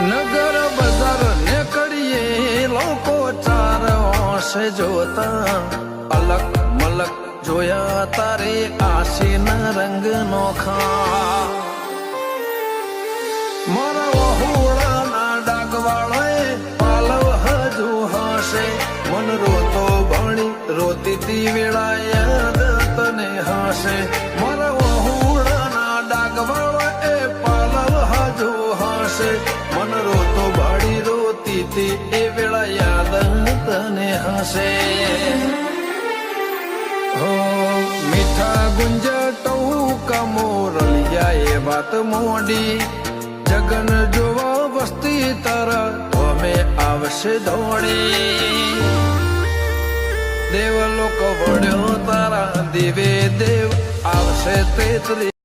નગર બજાર ને કરીએ લોકો ચાર ઓશે જોતા અલગ મલક જોયા તારે આશીના રંગ નોખા મારા વહુડાના ડાગવાળાએ પાલવ હજુ હશે મન રોતો ભણી રોતી તી વેળા યાદ તને હશે મારા વહુડાના ડાગવાળાએ પાલવ હજુ હશે મન રોતો ભાડી રોતી તી એ વેળા યાદ તને હશે હો મીઠા ગુંજર ટહુકા મોરલિયા એ વાત મોડી જગન જોવા વસ્તી તારા અમે આવશે દોડી દેવલોક વળ્યો તારા દિવે દેવ આવશે તેતરી